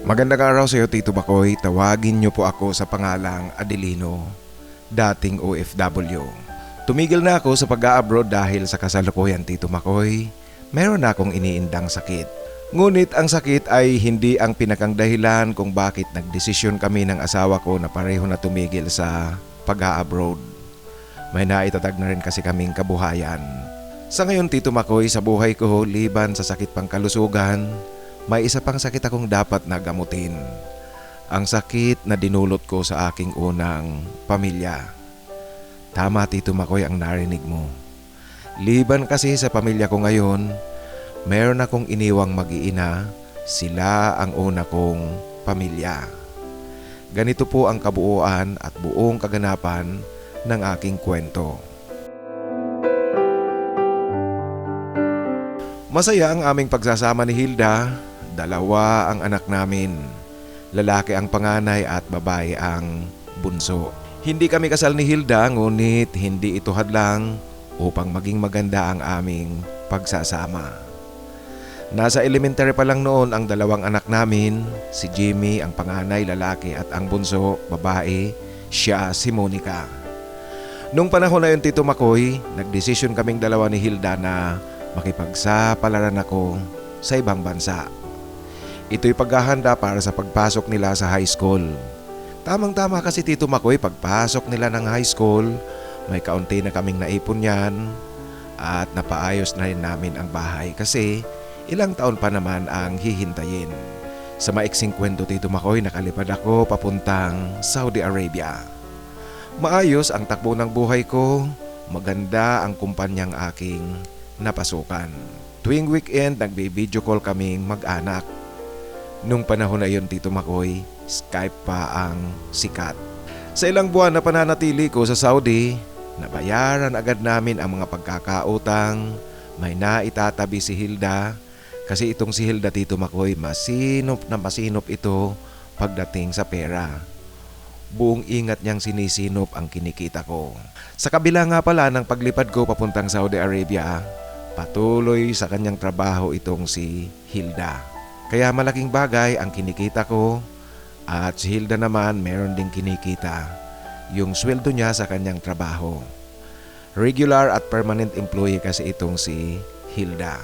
Magandang araw sa iyo, Tito Bakoy. Tawagin niyo po ako sa pangalang Adelino, dating OFW. Tumigil na ako sa pag-a-abroad dahil sa kasalukuyan, Tito Makoy. Meron na akong iniindang sakit. Ngunit ang sakit ay hindi ang pinakang dahilan kung bakit nagdesisyon kami ng asawa ko na pareho na tumigil sa pag-a-abroad. May naitatag na rin kasi kaming kabuhayan. Sa ngayon, Tito Makoy, sa buhay ko, liban sa sakit pang kalusugan, may isa pang sakit akong dapat na gamutin. Ang sakit na dinulot ko sa aking unang pamilya. Tama, Tito Makoy, ang narinig mo. Liban kasi sa pamilya ko ngayon, meron akong iniwang mag-iina. Sila ang una kong pamilya. Ganito po ang kabuuan at buong kaganapan ng aking kwento. Masaya ang aming pagsasama ni Hilda. Dalawa ang anak namin. Lalaki ang panganay at babae ang bunso. Hindi kami kasal ni Hilda, ngunit hindi ito hadlang upang maging maganda ang aming pagsasama. Nasa elementary pa lang noon ang dalawang anak namin, si Jimmy ang panganay lalaki at ang bunso babae, siya si Monica. Nung panahon na yun, Tito Makoy, nagdesisyon kaming dalawa ni Hilda na makipagsapalaran ako sa ibang bansa. Ito'y paghahanda para sa pagpasok nila sa high school. Tamang-tama kasi, Tito Makoy, pagpasok nila ng high school, may kaunti na kaming naipon yan at napaayos na rin namin ang bahay kasi ilang taon pa naman ang hihintayin. Sa maiksing kwento, Tito Makoy, nakalipad ako papuntang Saudi Arabia. Maayos ang takbo ng buhay ko, maganda ang kumpanyang aking napasukan. Tuwing weekend, nagbe-video call kaming mag-anak. Nung panahon na yun, Tito Makoy, Skype pa ang sikat. Sa ilang buwan na pananatili ko sa Saudi, nabayaran agad namin ang mga pagkakautang. May naitatabi si Hilda kasi itong si Hilda, Tito Makoy, masinop na masinop ito pagdating sa pera. Buong ingat niyang sinisinop ang kinikita ko. Sa kabila nga pala ng paglipad ko papuntang Saudi Arabia, patuloy sa kanyang trabaho itong si Hilda. Kaya malaking bagay ang kinikita ko at si Hilda naman meron ding kinikita. Yung sweldo niya sa kanyang trabaho. Regular at permanent employee kasi itong si Hilda.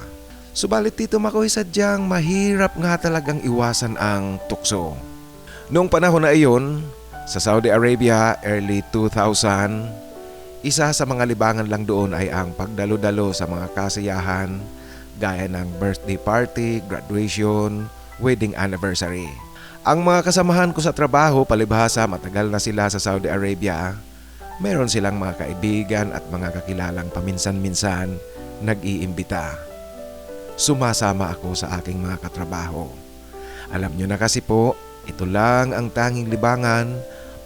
Subalit, Tito Makoy, sadyang mahirap nga talagang iwasan ang tukso. Noong panahon na iyon, sa Saudi Arabia, early 2000, isa sa mga libangan lang doon ay ang pagdalo-dalo sa mga kasiyahan gaya ng birthday party, graduation, wedding anniversary. Ang mga kasamahan ko sa trabaho, palibhasa matagal na sila sa Saudi Arabia. Meron silang mga kaibigan at mga kakilalang paminsan-minsan nag-iimbita. Sumasama ako sa aking mga katrabaho. Alam nyo na kasi po, ito lang ang tanging libangan,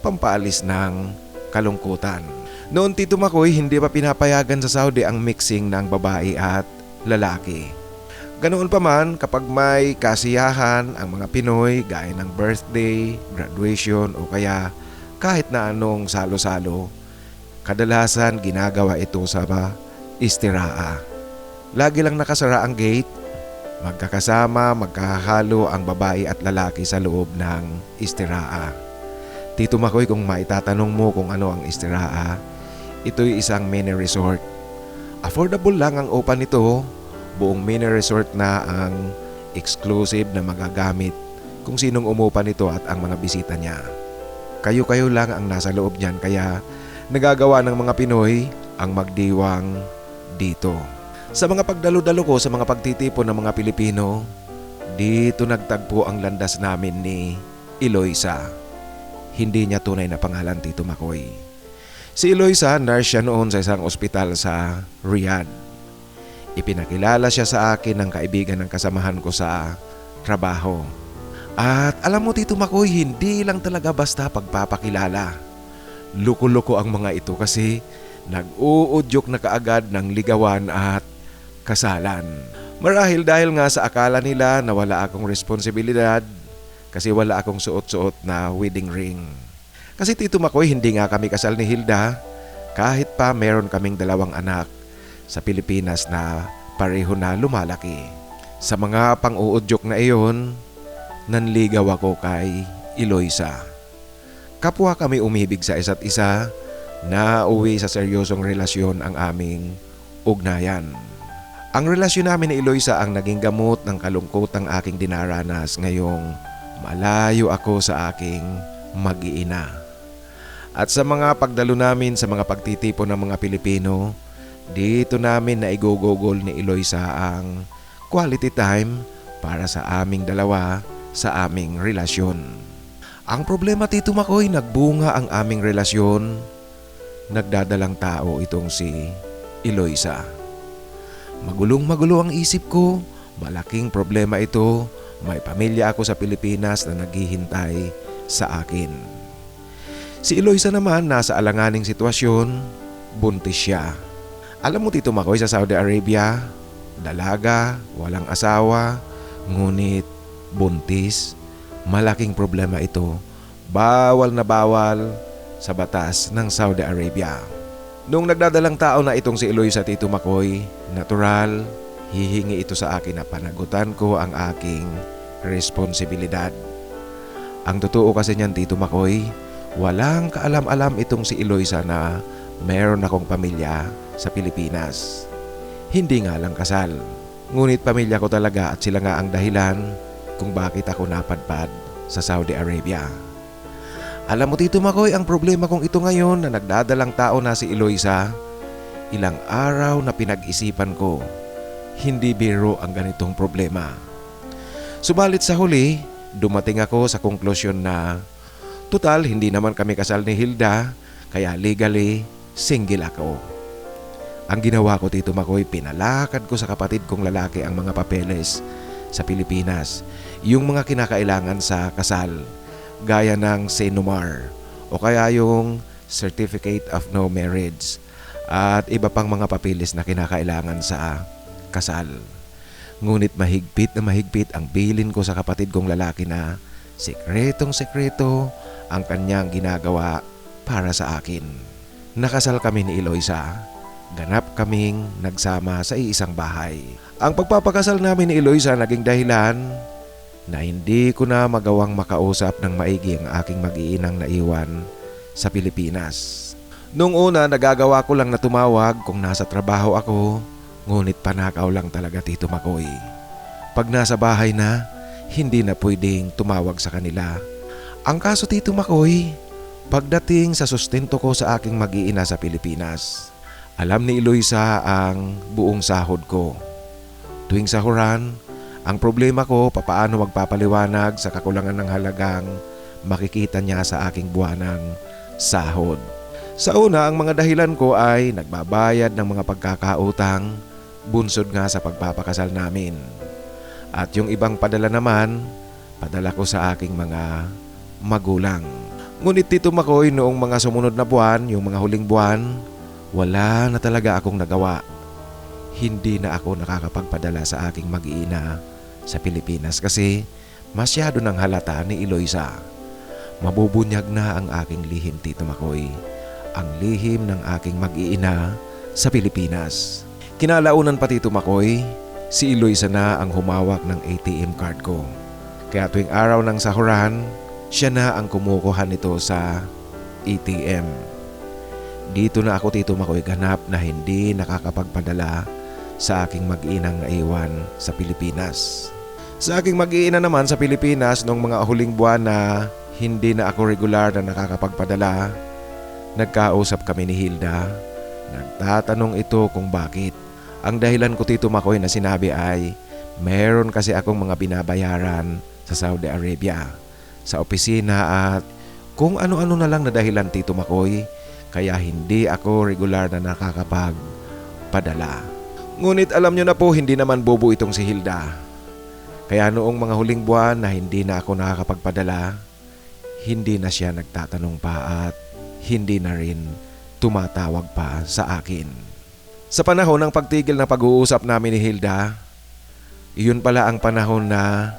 pampaalis ng kalungkutan. Noon, Tito Makoy, hindi pa pinapayagan sa Saudi ang mixing ng babae at lalaki. Ganoon pa man, kapag may kasiyahan ang mga Pinoy gaya ng birthday, graduation o kaya kahit na anong salo-salo, kadalasan ginagawa ito sa istiraa. Lagi lang nakasara ang gate, magkakasama, magkahalo ang babae at lalaki sa loob ng istiraa. Tito Makoy, kung maitatanong mo kung ano ang istiraa, ito'y isang mini resort. Affordable lang ang upa nito, buong mini resort na ang exclusive na magagamit kung sinong umupa nito at ang mga bisita niya. Kayo-kayo lang ang nasa loob niyan, kaya nagagawa ng mga Pinoy ang magdiwang dito. Sa mga pagdalo-dalo ko sa mga pagtitipon ng mga Pilipino, dito nagtagpo ang landas namin ni Eloisa. Hindi niya tunay na pangalan, Tito Makoy. Si Eloisa, nurse siya noon sa isang ospital sa Riyadh. Ipinakilala siya sa akin ng kaibigan ng kasamahan ko sa trabaho. At alam mo, Tito Makoy, hindi lang talaga basta pagpapakilala. Luko-luko ang mga ito kasi nag-uudyok na kaagad ng ligawan at kasalan. Marahil dahil nga sa akala nila na wala akong responsibilidad kasi wala akong suot-suot na wedding ring. Kasi, Tito Makoy, hindi nga kami kasal ni Hilda kahit pa meron kaming dalawang anak sa Pilipinas na pareho na lumalaki. Sa mga pang-uudyok na iyon, nanligaw ako kay Eloisa. Kapwa kami umibig sa isa't isa, na uwi sa seryosong relasyon ang aming ugnayan. Ang relasyon namin ni Eloisa ang naging gamot ng kalungkotang aking dinaranas ngayong malayo ako sa aking mag-iina. At sa mga pagdalo namin sa mga pagtitipon ng mga Pilipino, dito namin na igugugol ni Eloisa ang quality time para sa aming dalawa sa aming relasyon. Ang problema, Tito Makoy, nagbunga ang aming relasyon. Nagdadalang tao itong si Eloisa. Magulong-magulo ang isip ko. Malaking problema ito. May pamilya ako sa Pilipinas na naghihintay sa akin. Si Eloisa naman nasa alanganing sitwasyon. Buntis siya. Alam mo, Tito Makoy, sa Saudi Arabia, dalaga, walang asawa, ngunit buntis. Malaking problema ito. Bawal na bawal sa batas ng Saudi Arabia. Nung nagdadalang tao na itong si Eloisa, Tito Makoy, natural, hihingi ito sa akin na panagutan ko ang aking responsibilidad. Ang totoo kasi niyan, Tito Makoy, walang kaalam-alam itong si Eloisa na meron akong pamilya sa Pilipinas. Hindi nga lang kasal. Ngunit pamilya ko talaga at sila nga ang dahilan kung bakit ako napadpad sa Saudi Arabia. Alam mo, Tito Makoy, ang problema kong ito ngayon na nagdadalang tao na si Eloisa, ilang araw na pinag-isipan ko, hindi biro ang ganitong problema. Subalit sa huli, dumating ako sa konklusyon na total hindi naman kami kasal ni Hilda, kaya legally single ako. Ang ginawa ko, Tito Makoy, pinalakad ko sa kapatid kong lalaki ang mga papeles sa Pilipinas, yung mga kinakailangan sa kasal, gaya ng Senomar o kaya yung Certificate of No Marriage at iba pang mga papeles na kinakailangan sa kasal. Ngunit mahigpit na mahigpit ang bilin ko sa kapatid kong lalaki na sekretong-sekreto ang kanyang ginagawa para sa akin. Nakasal kami ni Eloisa. Ganap kaming nagsama sa iisang bahay. Ang pagpapakasal namin ni Eloisa naging dahilan na hindi ko na magawang makausap ng maigi ang aking mag-iinang naiwan sa Pilipinas. Nung una, nagagawa ko lang na tumawag kung nasa trabaho ako, ngunit panakaw lang talaga, Tito Makoy. Pag nasa bahay na, hindi na pwedeng tumawag sa kanila. Ang kaso, Tito Makoy, pagdating sa sustento ko sa aking mag-iina sa Pilipinas, alam ni Eloisa ang buong sahod ko. Tuwing sahuran, ang problema ko papaano magpapaliwanag sa kakulangan ng halagang makikita niya sa aking buwanang sahod. Sa una, ang mga dahilan ko ay nagbabayad ng mga pagkakautang, bunsod nga sa pagpapakasal namin. At yung ibang padala naman, padala ko sa aking mga magulang. Ngunit, Tito Makoy, noong mga sumunod na buwan, yung mga huling buwan, wala na talaga akong nagawa. Hindi na ako nakakapagpadala sa aking mag-iina sa Pilipinas kasi masyado nang halata ni Eloisa. Mabubunyag na ang aking lihim, Tito Makoy. Ang lihim ng aking mag-iina sa Pilipinas. Kinalaunan pa, Tito Makoy, si Eloisa na ang humawak ng ATM card ko. Kaya tuwing araw ng sahuran, siya na ang kumukuha nito sa ATM. Dito na ako, Tito Makoy, ganap na hindi nakakapagpadala sa aking mag-inang naiwan sa Pilipinas. Sa aking mag-iina naman sa Pilipinas, noong mga huling buwan na hindi na ako regular na nakakapagpadala, nagkausap kami ni Hilda. Nagtatanong ito kung bakit. Ang dahilan ko, Tito Makoy, na sinabi ay meron kasi akong mga binabayaran sa Saudi Arabia, sa opisina at kung ano-ano na lang na dahilan, Tito Makoy, kaya hindi ako regular na nakakapagpadala. Ngunit alam nyo na po, hindi naman bobo itong si Hilda. Kaya noong mga huling buwan na hindi na ako nakakapagpadala, hindi na siya nagtatanong pa at hindi na rin tumatawag pa sa akin. Sa panahon ng pagtigil na pag-uusap namin ni Hilda, iyon pala ang panahon na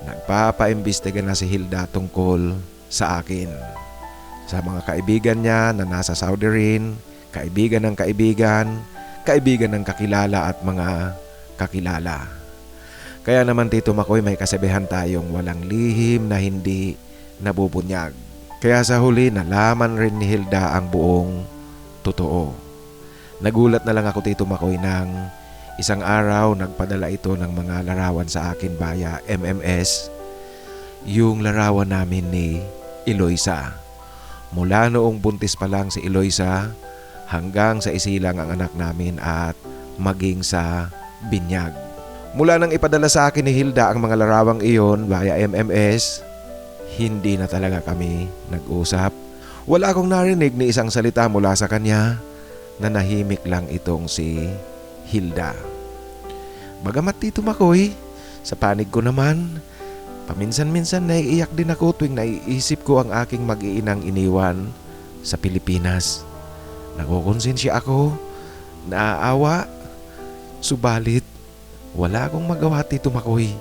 nagpapaimbestiga na si Hilda tungkol sa akin. Sa mga kaibigan niya na nasa Saudi rin, kaibigan ng kaibigan, kaibigan ng kakilala at mga kakilala. Kaya naman Tito Makoy, may kasabihan tayong walang lihim na hindi nabubunyag. Kaya sa huli nalaman rin ni Hilda ang buong totoo. Nagulat na lang ako Tito Makoy nang isang araw nagpadala ito ng mga larawan sa akin via MMS. Yung larawan namin ni Eloisa. Mula noong buntis pa lang si Eloisa hanggang sa isilang ang anak namin at maging sa binyag. Mula nang ipadala sa akin ni Hilda ang mga larawang iyon via MMS, hindi na talaga kami nag-usap. Wala akong narinig ni isang salita mula sa kanya. Nanahimik lang itong si Hilda. Bagamat Tito Makoy, sa panig ko naman, paminsan-minsan naiiyak din ako tuwing naiisip ko ang aking mag-iinang iniwan sa Pilipinas. Nakukonsensya ako, naaawa, subalit wala akong magawa Tito Makoy.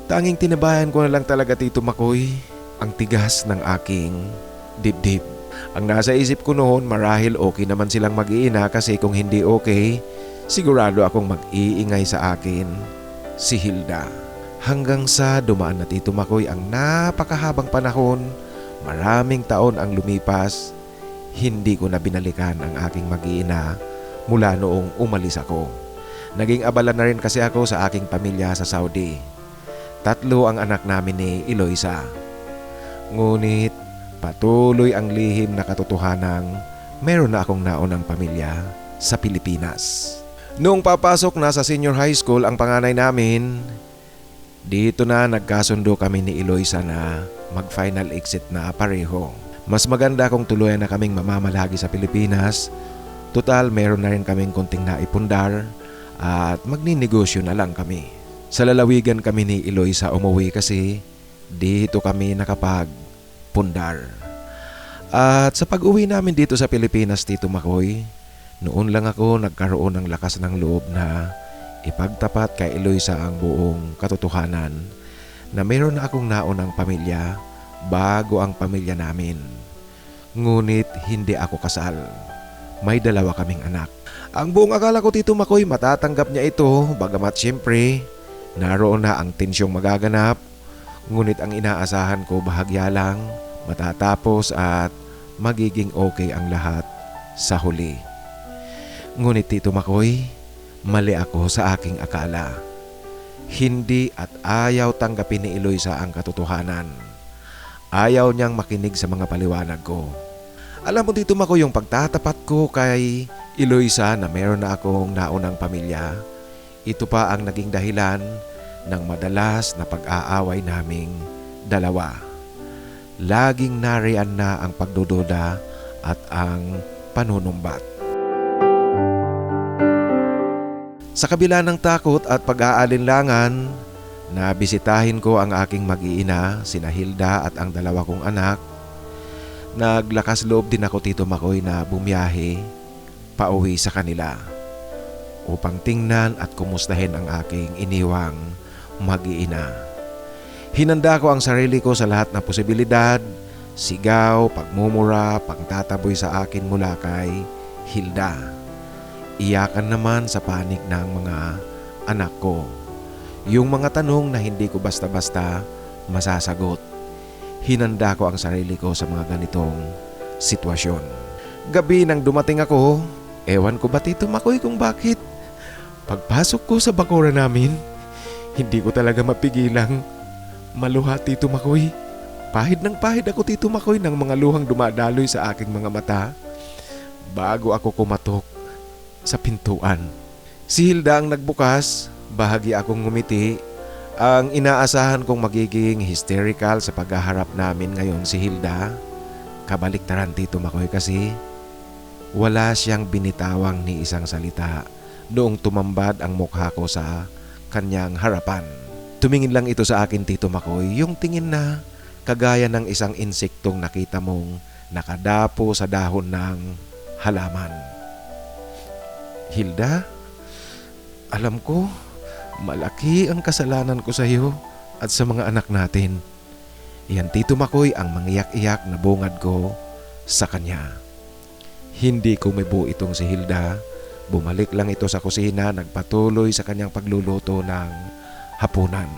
Tanging tinabayan ko na lang talaga Tito Makoy ang tigas ng aking dibdib. Ang nasa isip ko noon, marahil okay naman silang mag-iina kasi kung hindi okay, sigurado akong mag-iingay sa akin si Hilda. Hanggang sa dumaan na Tito Makoy ang napakahabang panahon, maraming taon ang lumipas, hindi ko na binalikan ang aking mag-iina mula noong umalis ako. Naging abala na rin kasi ako sa aking pamilya sa Saudi. 3 ang anak namin ni Eloisa. Ngunit patuloy ang lihim na katotohanang meron na akong naunang pamilya sa Pilipinas. Noong papasok na sa senior high school ang panganay namin, dito na nagkasundo kami ni Eloisa na mag-final exit na pareho. Mas maganda kung tuluyan na kaming mamamalagi sa Pilipinas. Total meron na rin kaming konting naipundar at magninegosyo na lang kami. Sa lalawigan kami ni Eloisa umuwi kasi dito kami nakapagpundar. At sa pag-uwi namin dito sa Pilipinas Tito Makoy, noon lang ako nagkaroon ng lakas ng loob na ipagtapat kay Eloisa ang buong katotohanan na meron na akong naunang pamilya bago ang pamilya namin. Ngunit hindi ako kasal. May 2 kaming anak. Ang buong akala ko Tito Makoy matatanggap niya ito, bagamat siyempre naroon na ang tensyong magaganap. Ngunit ang inaasahan ko bahagya lang, matatapos at magiging okay ang lahat sa huli. Ngunit Tito Makoy, mali ako sa aking akala. Hindi at ayaw tanggapin ni Eloisa ang katotohanan. Ayaw niyang makinig sa mga paliwanag ko. Alam mo Tito Makoy, yung pagtatapat ko kay Eloisa na meron na akong naunang pamilya, ito pa ang naging dahilan ng madalas na pag-aaway naming 2. Laging nariyan na ang pagdududa at ang panunumbat. Sa kabila ng takot at pag-aalinlangan, nabisitahin ko ang aking mag-iina, sina Hilda at ang 2 kong anak. Naglakas loob din ako Tito Makoy na bumiyahe pauwi sa kanila upang tingnan at kumustahin ang aking iniwang mag-iina. Hinanda ko ang sarili ko sa lahat ng posibilidad, sigaw, pagmumura, pagtataboy sa akin mula kay Hilda. Iyakan naman sa panig ng mga anak ko. Yung mga tanong na hindi ko basta-basta masasagot. Hinanda ko ang sarili ko sa mga ganitong sitwasyon. Gabi nang dumating ako, ewan ko ba Tito Makoy kung bakit. Pagpasok ko sa bakura namin, hindi ko talaga mapigilang maluha Tito Makoy. Pahid ako Tito Makoy ng mga luhang dumadaloy sa aking mga mata bago ako kumatok sa pintuan. Si Hilda ang nagbukas, bahagi akong ngumiti. Ang inaasahan kong magiging hysterical sa paghaharap namin ngayon si Hilda, kabaliktaran Tito Makoy kasi wala siyang binitawang ni isang salita noong tumambad ang mukha ko sa kanyang harapan. Tumingin lang ito sa akin Tito Makoy, yung tingin na kagaya ng isang insektong nakita mong nakadapo sa dahon ng halaman. Hilda, alam ko, malaki ang kasalanan ko sa iyo at sa mga anak natin. Iyan Tito Makoy ang mangiyak-iyak na bungad ko sa kanya. Hindi ko mabuo itong si Hilda. Bumalik lang ito sa kusina, nagpatuloy sa kanyang pagluluto ng hapunan.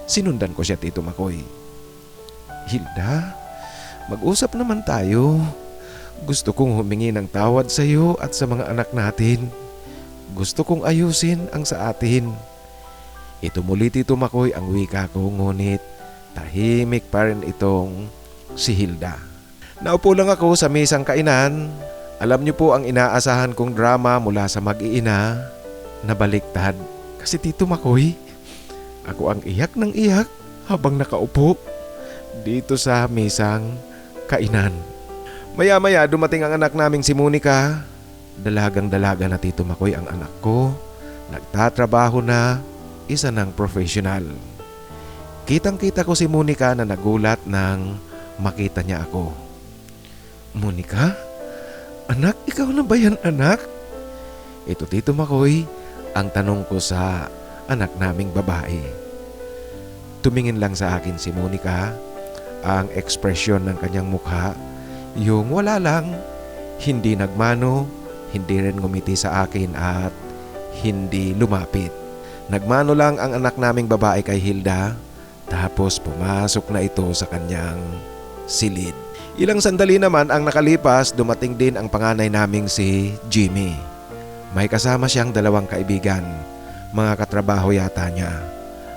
Sinundan ko siya, Tito Makoy. Hilda, mag-usap naman tayo. Gusto kong humingi ng tawad sa iyo at sa mga anak natin. Gusto kong ayusin ang sa atin. Ito muli, Tito Makoy, ang wika ko, ngunit tahimik pa rin itong si Hilda. Naupo lang ako sa misang kainan. Alam niyo po ang inaasahan kong drama mula sa mag-iina na baliktad. Kasi Tito Makoy, ako ang iyak ng iyak habang nakaupo dito sa misang kainan. Maya-maya dumating ang anak naming si Monica. Dalagang-dalaga na, Tito Makoy, ang anak ko. Nagtatrabaho na, isa ng professional. Kitang-kita ko si Monica na nagulat nang makita niya ako. Monica? Anak, ikaw na ba yan, anak? Ito, Tito Makoy, ang tanong ko sa anak naming babae. Tumingin lang sa akin si Monica. Ang ekspresyon ng kanyang mukha, yung wala lang, hindi nagmano, hindi rin ngumiti sa akin at hindi lumapit. Nagmano lang ang anak naming babae kay Hilda, tapos pumasok na ito sa kanyang silid. Ilang sandali naman ang nakalipas, dumating din ang panganay naming si Jimmy. May kasama siyang dalawang kaibigan, mga katrabaho yata niya.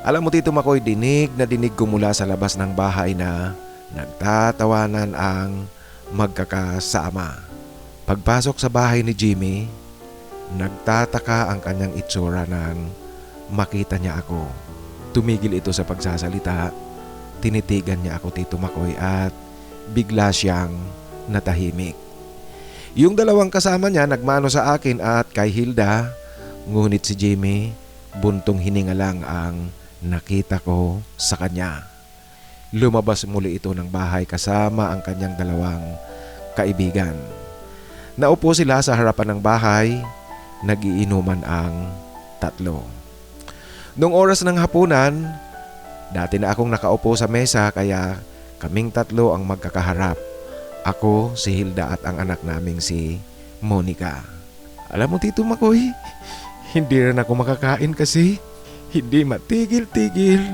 Alam mo, Tito Makoy, dinig na dinig ko mula sa labas ng bahay na nagtatawanan ang magkakasama. Pagpasok sa bahay ni Jimmy, nagtataka ang kanyang itsura nang makita niya ako. Tumigil ito sa pagsasalita. Tinitigan niya ako, Tito Makoy, at bigla siyang natahimik. Yung dalawang kasama niya nagmano sa akin at kay Hilda, ngunit si Jimmy, buntong hininga lang ang nakita ko sa kanya. Lumabas muli ito ng bahay kasama ang kanyang dalawang kaibigan. Naupo sila sa harapan ng bahay, nagiinuman ang tatlo. Noong oras ng hapunan, dati na akong nakaupo sa mesa kaya kaming tatlo ang magkakaharap. Ako, si Hilda at ang anak naming si Monica. Alam mo, Tito Makoy, hindi rin ako makakain kasi hindi matigil-tigil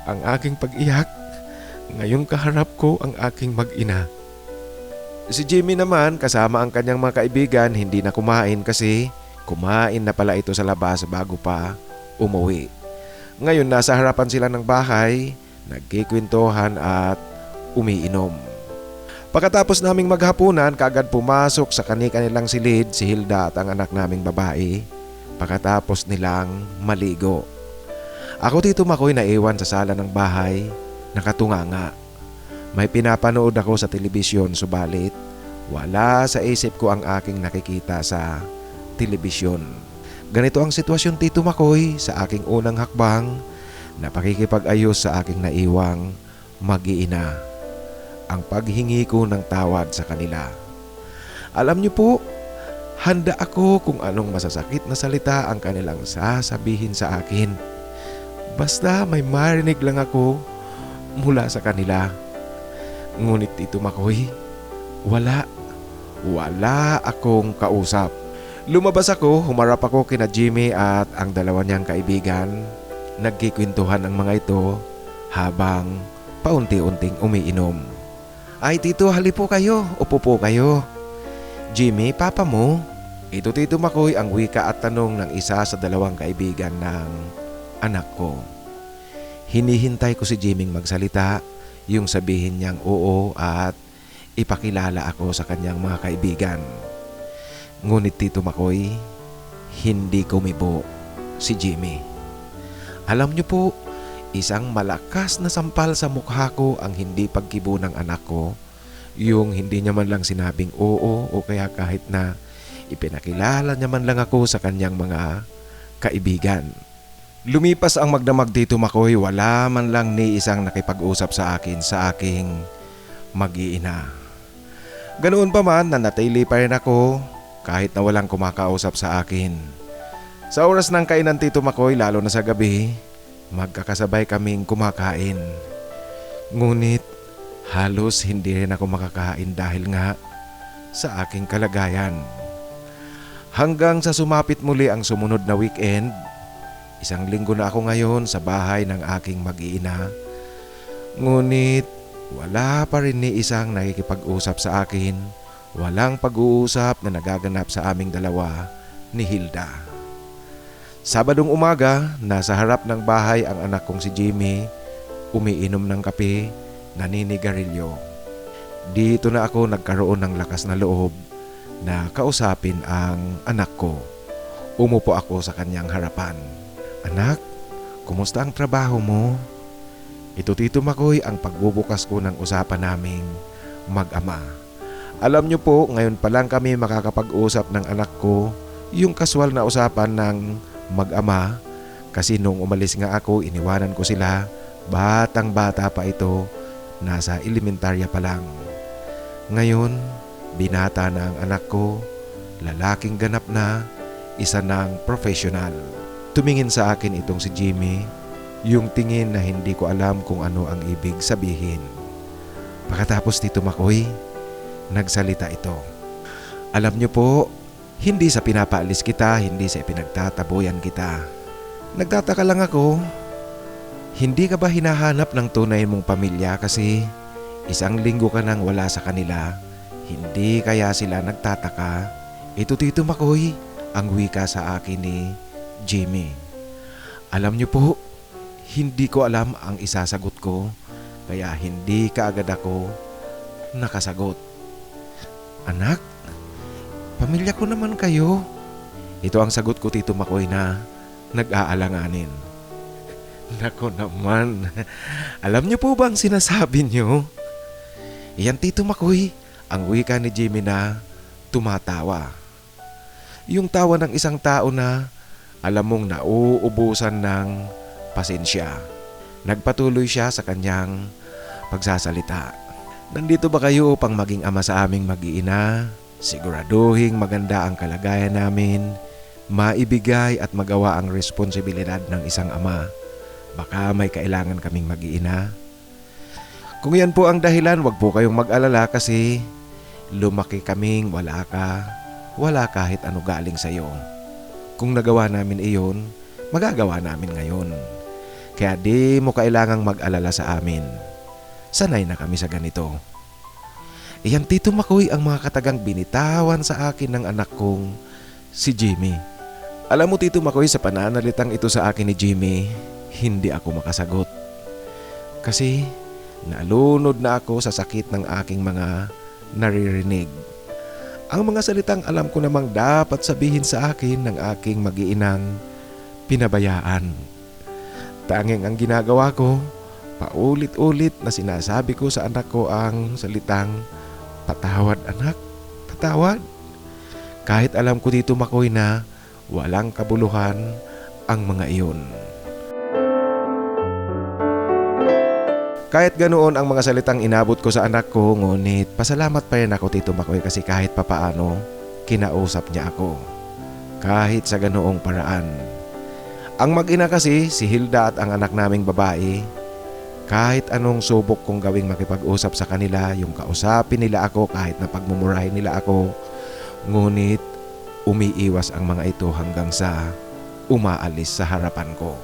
ang aking pag-iyak. Ngayong kaharap ko ang aking mag-ina. Si Jimmy naman, kasama ang kanyang mga kaibigan, hindi na kumain kasi kumain na pala ito sa labas bago pa umuwi. Ngayon nasa harapan sila ng bahay, nagkikwentuhan at umiinom. Pagkatapos naming maghapunan, kaagad pumasok sa kani-kanilang silid si Hilda at ang anak naming babae pagkatapos nilang maligo. Ako, Tito Makoy, naiwan sa sala ng bahay, nakatunganga. May pinapanood ako sa telebisyon, subalit wala sa isip ko ang aking nakikita sa telebisyon. Ganito ang sitwasyon, Tito Makoy, sa aking unang hakbang na pakikipag-ayos sa aking naiwang mag-iina. Ang paghingi ko ng tawad sa kanila. Alam niyo po, handa ako kung anong masasakit na salita ang kanilang sasabihin sa akin. Basta may marinig lang ako mula sa kanila. Ngunit Tito Makoy, wala akong kausap. Lumabas ako, humarap ako kina Jimmy at ang dalawa niyang kaibigan. Nagkikwentuhan ang mga ito habang paunti-unting umiinom. Ay Tito, hali po kayo, upo po kayo. Jimmy, papa mo? Ito, Tito Makoy, ang wika at tanong ng isa sa dalawang kaibigan ng anak ko. Hinihintay ko si Jimmy magsalita, yung sabihin niyang oo at ipakilala ako sa kanyang mga kaibigan. Ngunit Tito Makoy, hindi kumibo si Jimmy. Alam niyo po, isang malakas na sampal sa mukha ko ang hindi pagkibo ng anak ko, yung hindi niya man lang sinabing oo o kaya kahit na ipinakilala niya man lang ako sa kanyang mga kaibigan. Lumipas ang magdamag, Tito Makoy, wala man lang ni isang nakipag-usap sa akin sa aking mag-iina. Ganoon pa man, nanatili pa rin ako kahit na walang kumakausap sa akin. Sa oras ng kainan, Tito Makoy, lalo na sa gabi, magkakasabay kaming kumakain. Ngunit halos hindi rin ako makakain dahil nga sa aking kalagayan. Hanggang sa sumapit muli ang sumunod na weekend, Isang linggo na ako ngayon sa bahay ng aking mag-iina. Ngunit wala pa rin ni isang nakikipag-usap sa akin. Walang pag-uusap na nagaganap sa aming dalawa ni Hilda. Sabadong umaga, nasa harap ng bahay ang anak kong si Jimmy, umiinom ng kape, naninigarilyo. Dito na ako nagkaroon ng lakas na loob na kausapin ang anak ko. Umupo ako sa kanyang harapan. Anak, kumusta ang trabaho mo? Ito Tito Makoy ang pagbubukas ko ng usapan naming mag-ama. Alam niyo po, ngayon pa lang kami makakapag-usap ng anak ko yung kaswal na usapan ng mag-ama kasi nung umalis nga ako, iniwanan ko sila. Batang bata pa ito, nasa elementarya pa lang. Ngayon, binata na ang anak ko, lalaking ganap na, isa ng professional. Tumingin sa akin itong si Jimmy, yung tingin na hindi ko alam kung ano ang ibig sabihin. Pagkatapos Tito Makoy, nagsalita ito. Alam niyo po, hindi sa pinapaalis kita, hindi sa pinagtataboyan kita. Nagtataka lang ako, hindi ka ba hinahanap ng tunay mong pamilya kasi isang linggo ka nang wala sa kanila? Hindi kaya sila nagtataka? Ito Tito Makoy, ang wika sa akin ni Jimmy. Alam niyo po, hindi ko alam ang isasagot ko, kaya hindi kaagad ako nakasagot. Anak, pamilya ko naman kayo. Ito ang sagot ko Tito Makoy na nag-aalanganin. Nako naman, alam niyo po ba ang sinasabi niyo? Iyan Tito Makoy, ang wika ni Jimmy na tumatawa. Yung tawa ng isang tao na alam mong nauubusan ng pasensya. Nagpatuloy siya sa kanyang pagsasalita. Nandito ba kayo upang maging ama sa aming mag-iina? Siguraduhing maganda ang kalagayan namin, maibigay at magawa ang responsibilidad ng isang ama. Baka may kailangan kaming mag-iina. Kung yan po ang dahilan, wag po kayong mag-alala kasi lumaki kaming wala kahit ano galing sa iyo. Kung nagawa namin iyon, magagawa namin ngayon. Kaya di mo kailangang mag-alala sa amin. Sanay na kami sa ganito. Iyan Tito Makoy ang mga katagang binitawan sa akin ng anak kong si Jimmy. Alam mo Tito Makoy, sa pananalitang ito sa akin ni Jimmy, hindi ako makasagot. Kasi nalunod na ako sa sakit ng aking mga naririnig. Ang mga salitang alam ko namang dapat sabihin sa akin ng aking mag-iinang pinabayaan. Tanging ang ginagawa ko, paulit-ulit na sinasabi ko sa anak ko ang salitang patawad anak, patawad. Kahit alam ko Tito Makoy na walang kabuluhan ang mga iyon. Kahit ganoon ang mga salitang inabot ko sa anak ko, ngunit pasalamat pa rin ako Tito Makoy kasi kahit papaano kinausap niya ako. Kahit sa ganoong paraan. Ang mag-ina kasi, si Hilda at ang anak naming babae, kahit anong subok kong gawing makipag-usap sa kanila, yung kausapin nila ako kahit na pagmumurahin nila ako, ngunit umiiwas ang mga ito hanggang sa umaalis sa harapan ko.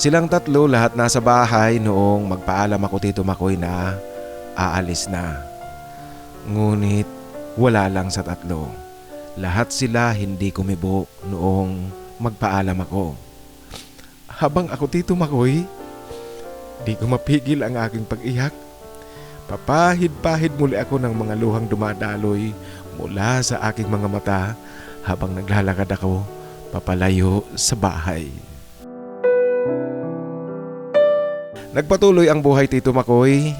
Silang tatlo lahat nasa bahay noong magpaalam ako Tito Makoy na aalis na. Ngunit wala lang sa tatlo. Lahat sila hindi kumibo noong magpaalam ako. Habang ako Tito Makoy, di ko mapigil ang aking pag-iyak. Papahid-pahid muli ako ng mga luhang dumadaloy mula sa aking mga mata habang naglalakad ako papalayo sa bahay. Nagpatuloy ang buhay Tito Makoy.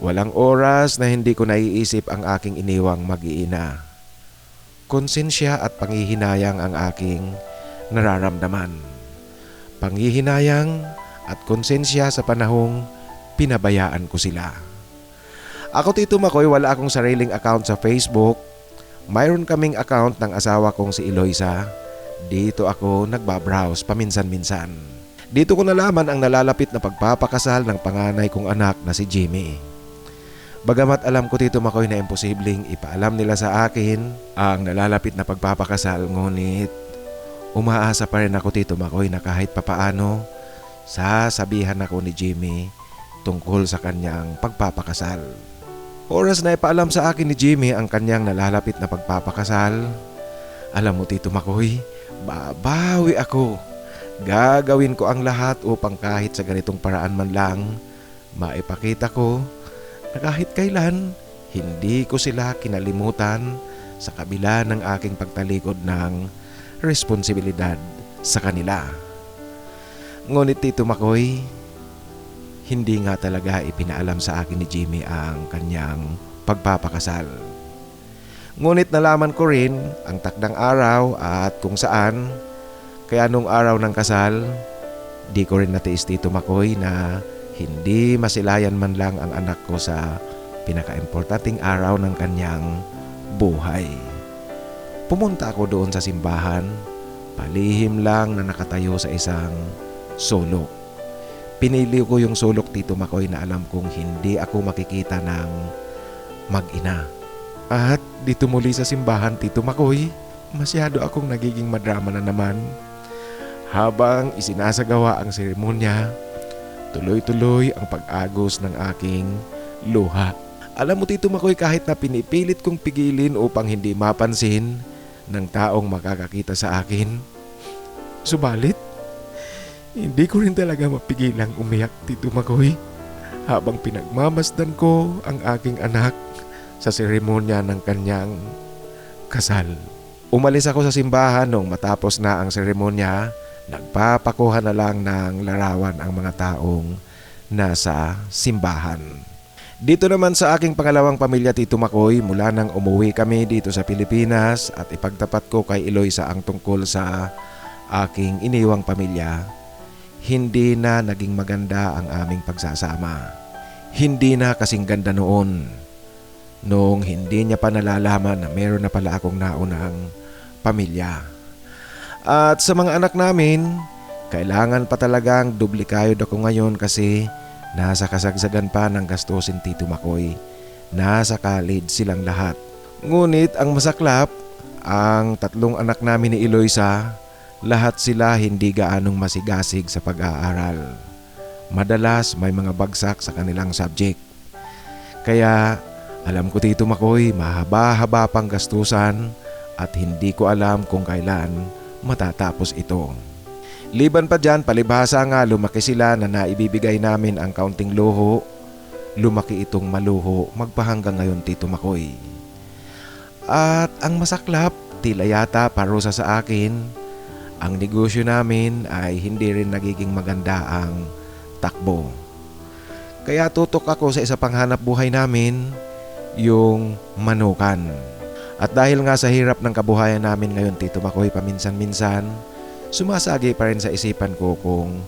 Walang oras na hindi ko naiisip ang aking iniwang mag-iina. Konsensya at panghihinayang ang aking nararamdaman. Panghihinayang at konsensya sa panahong pinabayaan ko sila. Ako Tito Makoy, wala akong sariling account sa Facebook. Mayroon kaming account ng asawa kong si Eloisa. Dito ako nagbabrowse paminsan-minsan. Dito ko nalaman ang nalalapit na pagpapakasal ng panganay kong anak na si Jimmy. Bagamat alam ko Tito Makoy na imposibleng ipaalam nila sa akin ang nalalapit na pagpapakasal, ngunit Umaasa pa rin ako Tito Makoy na kahit papaano sasabihan ako ni Jimmy tungkol sa kanyang pagpapakasal. Oras na ipaalam sa akin ni Jimmy ang kanyang nalalapit na pagpapakasal. Alam mo Tito Makoy, babawi ako. Gagawin ko ang lahat upang kahit sa ganitong paraan man lang, maipakita ko na kahit kailan hindi ko sila kinalimutan sa kabila ng aking pagtalikod ng responsibilidad sa kanila. Ngunit Tito Makoy, hindi nga talaga ipinaalam sa akin ni Jimmy ang kanyang pagpapakasal. Ngunit nalaman ko rin ang takdang araw at kung saan, kaya nung araw ng kasal, di ko rin natiis Tito Makoy na hindi masilayan man lang ang anak ko sa pinaka-importanting araw ng kanyang buhay. Pumunta ako doon sa simbahan, palihim lang na nakatayo sa isang sulok. Pinili ko yung sulok Tito Makoy na alam kong hindi ako makikita ng mag-ina. At dito muli sa simbahan Tito Makoy, masyado akong nagiging madrama na naman. Habang isinasagawa ang seremonya, tuloy-tuloy ang pag-agos ng aking luha. Alam mo Tito Makoy, kahit na pinipilit kong pigilin upang hindi mapansin ng taong makakakita sa akin, subalit, hindi ko rin talaga mapigilang umiyak Tito Makoy habang pinagmamasdan ko ang aking anak sa seremonya ng kanyang kasal. Umalis ako sa simbahan nung matapos na ang seremonya. Nagpapakuha na lang ng larawan ang mga taong nasa simbahan. Dito naman sa aking pangalawang pamilya Tito Makoy, mula nang umuwi kami dito sa Pilipinas at ipagtapat ko kay Eloisa ang tungkol sa aking iniwang pamilya, hindi na naging maganda ang aming pagsasama. Hindi na kasing ganda noon, nung hindi niya pa nalalaman na meron na pala akong naunang pamilya. At sa mga anak namin, kailangan pa talagang dublikayod ako ngayon kasi nasa kasagsagan pa ng gastusin Tito Makoy. Nasa college silang lahat. Ngunit ang masaklap, ang tatlong anak namin ni Eloisa, lahat sila hindi gaanong masigasig sa pag-aaral. Madalas may mga bagsak sa kanilang subject. Kaya alam ko Tito Makoy, mahaba-haba pang gastusan at hindi ko alam kung kailan matatapos ito. Liban pa dyan, palibhasa nga lumaki sila na naibibigay namin ang kaunting luho. Lumaki itong maluho magpahanggang ngayon Tito Makoy. At ang masaklap, tila yata parusa sa akin, ang negosyo namin ay hindi rin nagiging maganda ang takbo. Kaya tutok ako sa isa pang hanap buhay namin, yung manukan. At dahil nga sa hirap ng kabuhayan namin ngayon Tito Makoy, paminsan-minsan, sumasagi pa rin sa isipan ko kung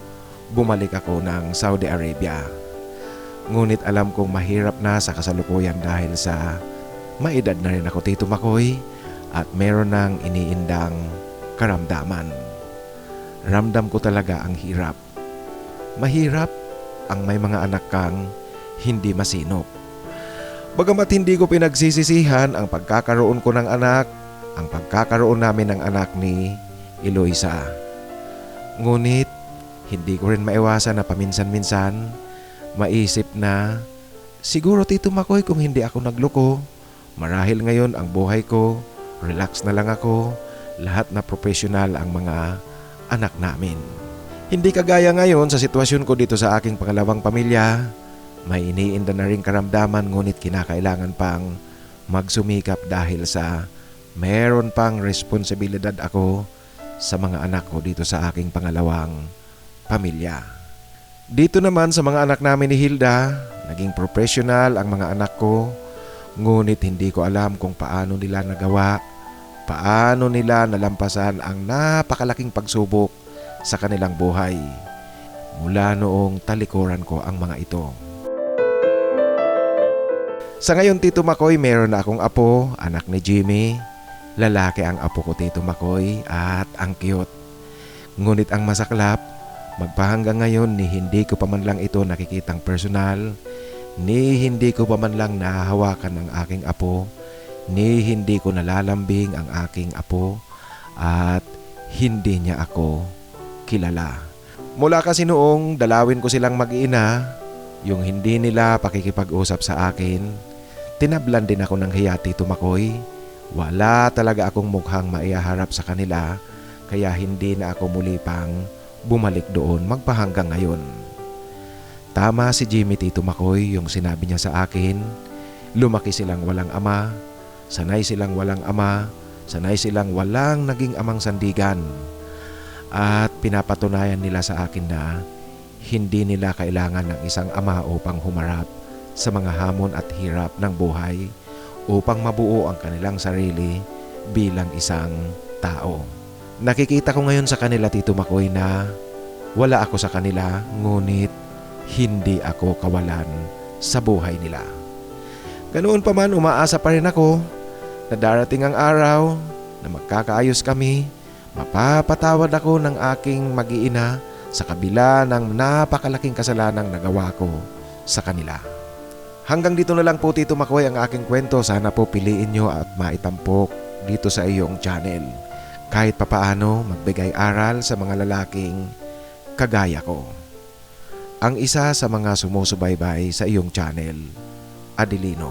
bumalik ako ng Saudi Arabia. Ngunit alam kong mahirap na sa kasalukuyan dahil sa maedad na rin ako Tito Makoy at meron ng iniindang karamdaman. Ramdam ko talaga ang hirap. Mahirap ang may mga anak kang hindi masinop. Bagamat hindi ko pinagsisisihan ang pagkakaroon ko ng anak, ang pagkakaroon namin ng anak ni Eloisa. Ngunit hindi ko rin maiwasan na paminsan-minsan maisip na siguro Tito Makoy kung hindi ako nagloko, marahil ngayon ang buhay ko, relax na lang ako, lahat na profesional ang mga anak namin. Hindi kagaya ngayon sa sitwasyon ko dito sa aking pangalawang pamilya. May iniinda na rin karamdaman ngunit kinakailangan pang magsumikap dahil sa meron pang responsibilidad ako sa mga anak ko dito sa aking pangalawang pamilya. Dito naman sa mga anak namin ni Hilda, naging professional ang mga anak ko, ngunit hindi ko alam kung paano nila nagawa, paano nila nalampasan ang napakalaking pagsubok sa kanilang buhay. Mula noong talikuran ko ang mga ito. Sa ngayon Tito Makoy, meron na akong apo, anak ni Jimmy. Lalaki ang apo ko Tito Makoy at ang cute. Ngunit ang masaklap, magpahanggang ngayon ni hindi ko pa man lang ito nakikitang personal, ni hindi ko pa man lang nahahawakan ang aking apo, ni hindi ko nalalambing ang aking apo, at hindi niya ako kilala. Mula kasi noong dalawin ko silang mag-ina, yung hindi nila pakikipag-usap sa akin, tinablan din ako ng hiya, Tito Makoy. Wala talaga akong mukhang maiharap sa kanila, kaya hindi na ako muli pang bumalik doon magpahanggang ngayon. Tama si Jimmy, Tito Makoy, yung sinabi niya sa akin. Lumaki silang walang ama, sanay silang walang ama, sanay silang walang naging amang sandigan. At pinapatunayan nila sa akin na hindi nila kailangan ng isang ama upang humarap sa mga hamon at hirap ng buhay upang mabuo ang kanilang sarili bilang isang tao. Nakikita ko ngayon sa kanila, Tito Makoy, na wala ako sa kanila, ngunit hindi ako kawalan sa buhay nila. Ganoon pa man, umaasa pa rin ako na darating ang araw na magkakaayos kami. Mapapatawad ako ng aking mag-iina sa kabila ng napakalaking kasalanang nagawa ko sa kanila. Hanggang dito na lang po, Tito Makoy, ang aking kwento. Sana po piliin nyo at maitampok dito sa iyong channel. Kahit papaano magbigay aral sa mga lalaking kagaya ko. Ang isa sa mga sumusubaybay sa iyong channel, Adelino.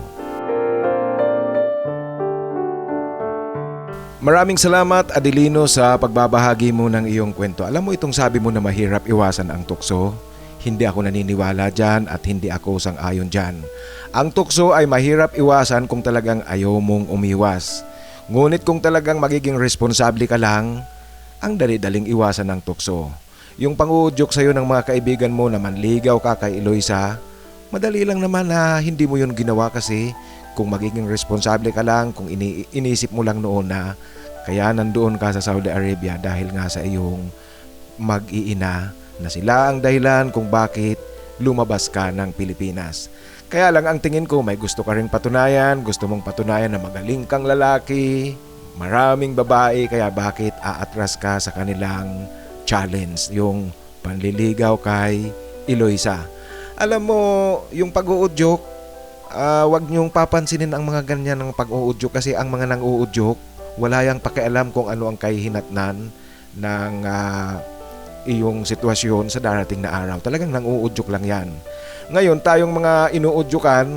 Maraming salamat, Adelino, sa pagbabahagi mo ng iyong kwento. Alam mo, itong sabi mo na mahirap iwasan ang tukso, hindi ako naniniwala dyan at hindi ako sang-ayon dyan. Ang tukso ay mahirap iwasan kung talagang ayaw mong umiwas. Ngunit kung talagang magiging responsable ka lang, ang dali-daling iwasan ng tukso. Yung panguudyok sa'yo ng mga kaibigan mo na manligaw ka kay Eloisa, madali lang naman na hindi mo yun ginawa kasi kung magiging responsable ka lang, kung inisip mo lang noon na kaya nandoon ka sa Saudi Arabia dahil nga sa iyong mag-iina na sila ang dahilan kung bakit lumabas ka ng Pilipinas. Kaya lang ang tingin ko may gusto ka ring patunayan, gusto mong patunayan na magaling kang lalaki, maraming babae, kaya bakit aatras ka sa kanilang challenge, yung panliligaw kay Eloisa. Alam mo, yung pag-uudyok, wag niyong papansinin ang mga ganyan ng pag-uudyok kasi ang mga nang-uudyok wala yang pakialam kung ano ang kahihinatnan ng iyong sitwasyon sa darating na araw. Talagang nang-uudyok lang yan. Ngayon, tayong mga inuudyukan,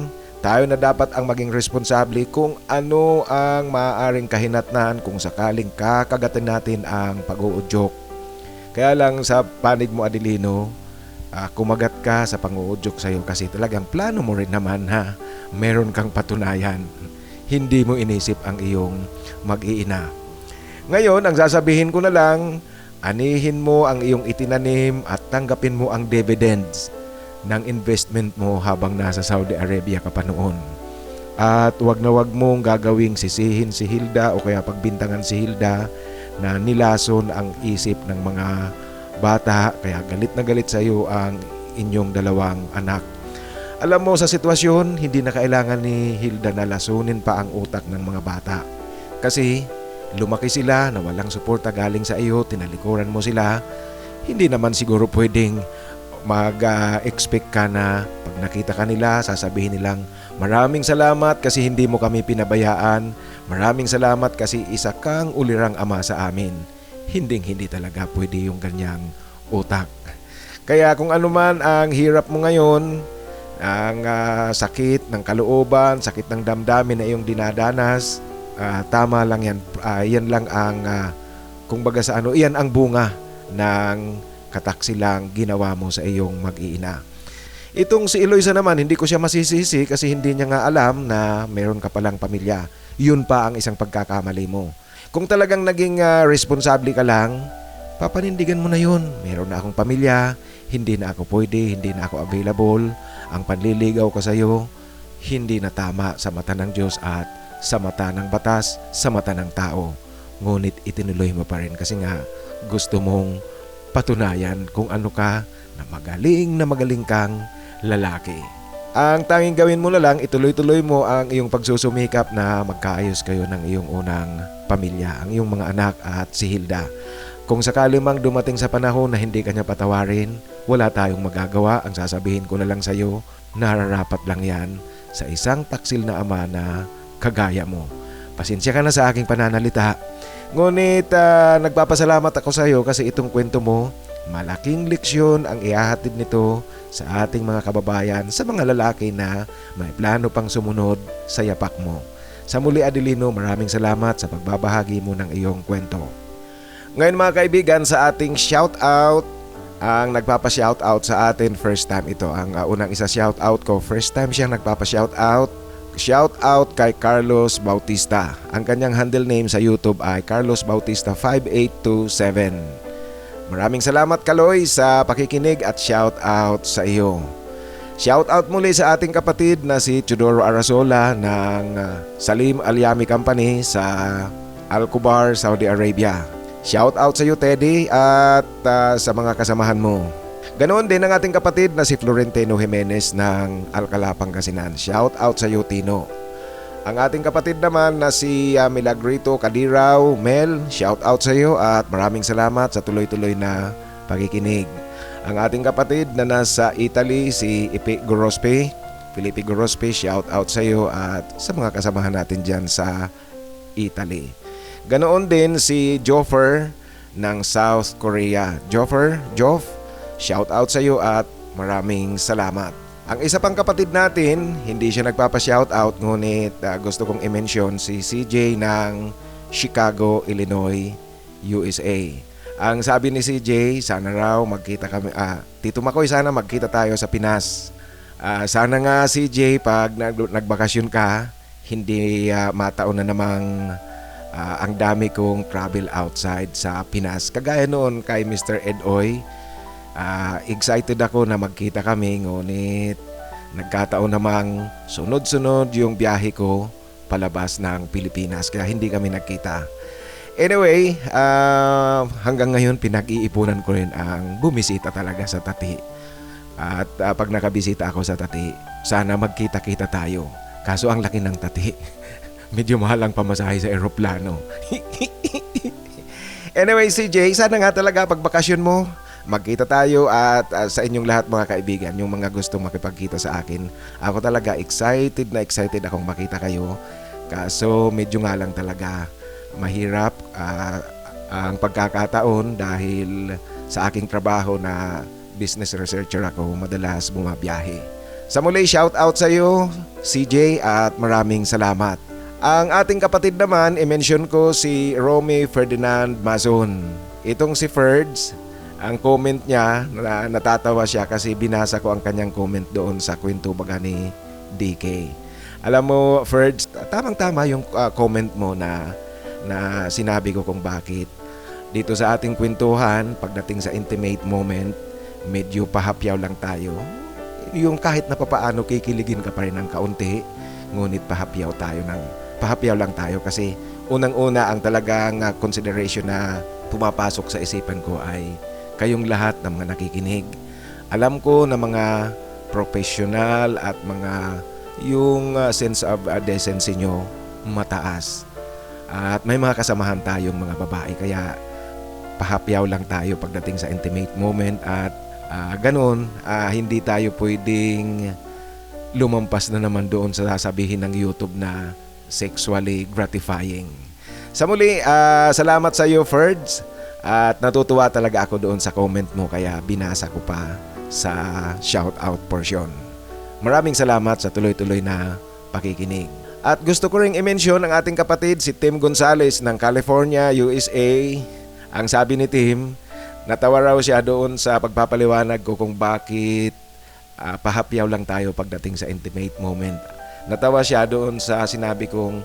tayo na dapat ang maging responsable kung ano ang maaaring kahinatnan kung sakaling kakagatin natin ang pag-uudyok. Kaya lang sa panig mo, Adelino, kumagat ka sa pang-uudyok sa'yo kasi talagang plano mo rin naman ha, meron kang patunayan. Hindi mo inisip ang iyong mag-iina. Ngayon, ang sasabihin ko na lang, anihin mo ang iyong itinanim at tanggapin mo ang dividends ng investment mo habang nasa Saudi Arabia ka pa noon. At wag na wag mong gagawing sisihin si Hilda o kaya pagbintangan si Hilda na nilason ang isip ng mga bata, kaya galit na galit sa iyo ang inyong dalawang anak. Alam mo, sa sitwasyon, hindi na kailangan ni Hilda na lasunin pa ang utak ng mga bata. Kasi lumaki sila na walang suporta galing sa iyo, tinalikuran mo sila. Hindi naman siguro pwedeng mag-expect ka na pag nakita ka nila, sasabihin nilang maraming salamat kasi hindi mo kami pinabayaan. Maraming salamat kasi isa kang ulirang ama sa amin. Hindi talaga pwede yung ganyang utak. Kaya kung ano man ang hirap mo ngayon, ang sakit ng kalooban, sakit ng damdamin na iyong dinadanas, tama lang yan. Yan lang ang, kumbaga sa ano, yan ang bunga ng kataksilang ginawa mo sa iyong mag-iina. Itong si Eloisa naman, hindi ko siya masisisi kasi hindi niya nga alam na meron ka palang pamilya. Yun pa ang isang pagkakamali mo. Kung talagang naging responsable ka lang, papanindigan mo na yun. Meron na akong pamilya, hindi na ako pwede, hindi na ako available. Ang panliligaw ko sa iyo, hindi na tama sa mata ng Diyos at sa mata ng batas, sa mata ng tao. Ngunit itinuloy mo pa rin kasi nga gusto mong patunayan kung ano ka na magaling kang lalaki. Ang tanging gawin mo na lang, ituloy-tuloy mo ang iyong pagsusumikap na magkaayos kayo ng iyong unang pamilya, ang iyong mga anak at si Hilda. Kung sakali mang dumating sa panahon na hindi kanya patawarin, wala tayong magagawa. Ang sasabihin ko na lang sa iyo, nararapat lang yan sa isang taksil na ama na kagaya mo. Pasensya ka na sa aking pananalita. Ngunit nagpapasalamat ako sa iyo kasi itong kwento mo, malaking leksyon ang ihahatid nito sa ating mga kababayan, sa mga lalaki na may plano pang sumunod sa yapak mo. Sa muli Adelino, maraming salamat sa pagbabahagi mo ng iyong kwento. Ngayon mga kaibigan, sa ating shoutout, ang nagpapa-shoutout sa atin, first time ito. Ang unang isa shoutout ko, first time siyang nagpapa-shoutout. Shoutout kay Carlos Bautista. Ang kanyang handle name sa YouTube ay Carlos Bautista 5827. Maraming salamat Kaloy sa pakikinig at shoutout sa iyo. Shoutout muli sa ating kapatid na si Teodoro Arazola ng Salim Al-Yami Company sa Al-Kubar, Saudi Arabia. Shoutout sa iyo Teddy at sa mga kasamahan mo. Ganoon din ang ating kapatid na si Florentino Jimenez ng Alcala, Pangasinan. Shoutout sa iyo Tino. Ang ating kapatid naman na si Milagrito Kadiraw Mel, shoutout sa iyo at maraming salamat sa tuloy-tuloy na pakikinig. Ang ating kapatid na nasa Italy, si Felipe Gorospe, shoutout sa iyo at sa mga kasamahan natin dyan sa Italy. Ganoon din si Joffer ng South Korea. Joff, shoutout sa iyo at maraming salamat. Ang isa pang kapatid natin, hindi siya nagpapa-shoutout ngunit gusto kong i-mention si CJ ng Chicago, Illinois, USA. Ang sabi ni CJ, sana raw magkita kami. Tito Makoy, sana magkita tayo sa Pinas. Sana nga CJ, pag nagbakasyon ka, hindi mataon na namang ang dami kong travel outside sa Pinas. Kagaya noon kay Mr. Ed Oy, excited ako na magkita kami, ngunit nagkataon namang sunod-sunod yung biyahe ko palabas ng Pilipinas kaya hindi kami nagkita. Anyway, hanggang ngayon pinag-iipunan ko rin ang bumisita talaga sa Tati. At pag nakabisita ako sa Tati, sana magkita-kita tayo. Kaso ang laki ng Tati. Medyo mahal ang pamasahe sa eroplano. Anyway, CJ, sana nga talaga pagbakasyon mo, magkita tayo at sa inyong lahat mga kaibigan, yung mga gustong makipagkita sa akin. Ako talaga excited akong makita kayo. Kaso medyo nga lang talaga mahirap ang pagkakataon dahil sa aking trabaho na business researcher ako, madalas bumabiyahe. Sa muli, shout out sa iyo CJ at maraming salamat. Ang ating kapatid naman, i-mention ko si Romy Ferdinand Mazon. Itong si Ferds, ang comment niya, natatawa siya kasi binasa ko ang kanyang comment doon sa kwento baga ni DK. Alam mo, Ferds, tamang-tama yung comment mo na sinabi ko kung bakit. Dito sa ating kwentuhan, pagdating sa intimate moment, medyo pahapyaw lang tayo. Yung kahit na papaano kikiligin ka pa rin ng kaunti, ngunit pahapyaw lang tayo kasi unang-una ang talagang consideration na pumapasok sa isipan ko ay kayong lahat ng mga nakikinig. Alam ko na mga professional at mga yung sense of decency nyo mataas. At may mga kasamahan tayong mga babae kaya pahapyaw lang tayo pagdating sa intimate moment at ganun, hindi tayo pwedeng lumampas na naman doon sa sasabihin ng YouTube na sexually gratifying. Sa muli, salamat sa iyo, Ferds. At natutuwa talaga ako doon sa comment mo kaya binasa ko pa sa shoutout portion. Maraming salamat sa tuloy-tuloy na pakikinig. At gusto ko ring i-mention ang ating kapatid si Tim Gonzales ng California, USA. Ang sabi ni Tim, natawa raw siya doon sa pagpapaliwanag ko kung bakit pahapyaw lang tayo pagdating sa intimate moment. Natawa siya doon sa sinabi kong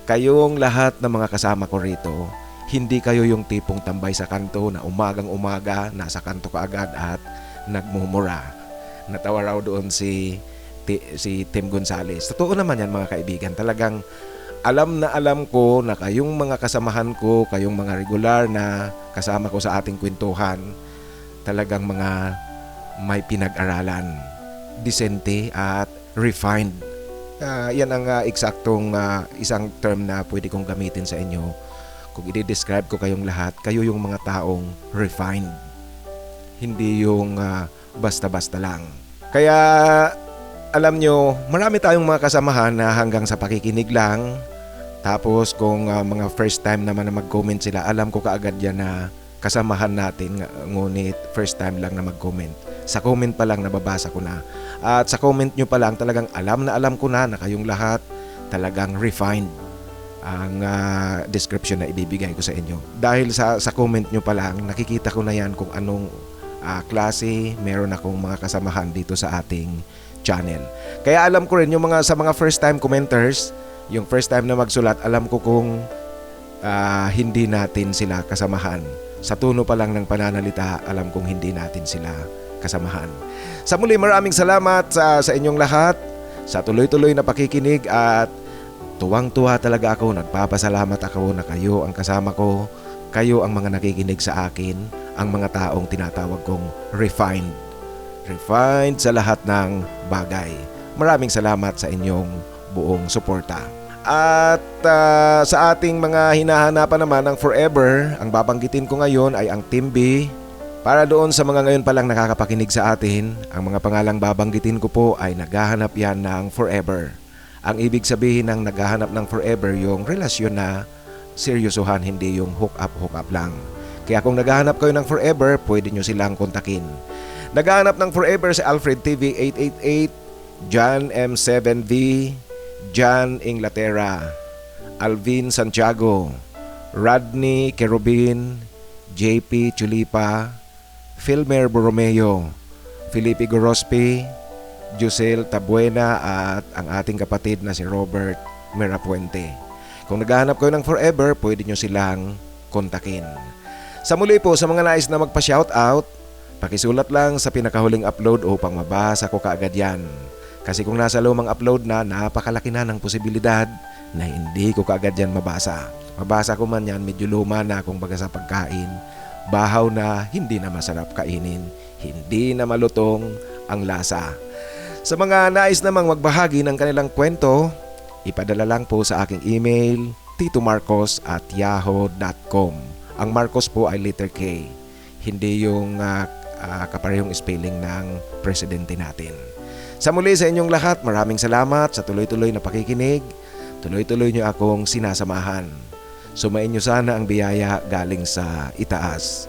kayong lahat ng mga kasama ko rito, hindi kayo yung tipong tambay sa kanto na umagang-umaga, nasa kanto ka agad at nagmumura. Natawa raw doon si Tim Gonzales. Totoo naman yan mga kaibigan. Talagang alam ko na kayong mga kasamahan ko, kayong mga regular na kasama ko sa ating kwentuhan, talagang mga may pinag-aralan, decente at refined. Yan ang eksaktong isang term na pwede kong gamitin sa inyo. Kung i-describe ko kayong lahat, kayo yung mga taong refined. Hindi yung basta-basta lang. Kaya alam nyo, marami tayong mga kasamahan na hanggang sa pakikinig lang, Tapos kung mga first time naman na mag-comment sila, alam ko kaagad yan na kasamahan natin, ngunit first time lang na mag-comment. Sa comment pa lang nababasa ko na. At sa comment nyo pa lang talagang alam ko na kayong lahat talagang refined ang description na ibibigay ko sa inyo. Dahil sa comment nyo pa lang, nakikita ko na yan kung anong klase meron akong mga kasamahan dito sa ating channel. Kaya alam ko rin yung sa mga first time commenters, yung first time na magsulat, alam ko kung hindi natin sila kasamahan. Sa tono pa lang ng pananalita, alam kong hindi natin sila kasamahan. Sa muli, maraming salamat sa inyong lahat, sa tuloy-tuloy na pakikinig, at tuwang-tuwa talaga ako, nagpapasalamat ako na kayo ang kasama ko, kayo ang mga nakikinig sa akin, ang mga taong tinatawag kong refined sa lahat ng bagay. Maraming salamat sa inyong buong suporta. At sa ating mga hinahanapan naman ng forever, ang babanggitin ko ngayon ay ang Team B. Para doon sa mga ngayon palang nakakapakinig sa atin, ang mga pangalang babanggitin ko po ay naghahanap yan ng forever. Ang ibig sabihin ng naghahanap ng forever, yung relasyon na seryosohan, hindi yung hook up lang. Kaya kung naghahanap kayo ng forever, pwede nyo silang kontakin. Naghahanap ng forever si Alfred TV 888, John M7V, John Inglaterra, Alvin Santiago, Rodney Kerubin, JP Chulipa, Filmer Borromeo, Felipe Gorospi, Jusel Tabuena, at ang ating kapatid na si Robert Merapuente. Kung naghahanap kayo ng forever, pwede nyo silang kontakin. Sa muli po, sa mga nais na magpa-shoutout, pakisulat lang sa pinakahuling upload upang mabasa ko kaagad yan. Kasi kung nasa lumang upload na, napakalaki na ng posibilidad na hindi ko kaagad yan mabasa. Mabasa ko man yan, medyo luma na kung baga sa pagkain, bahaw na, hindi na masarap kainin, hindi na malutong ang lasa. Sa mga nais namang magbahagi ng kanilang kwento, ipadala lang po sa aking email, titomarcos@yahoo.com. Ang Marcos po ay letter K, hindi yung kaparehong spelling ng presidente natin. Sa muli sa inyong lahat, maraming salamat sa tuloy-tuloy na pakikinig. Tuloy-tuloy nyo akong sinasamahan. Sumain nyo sana ang biyaya galing sa itaas.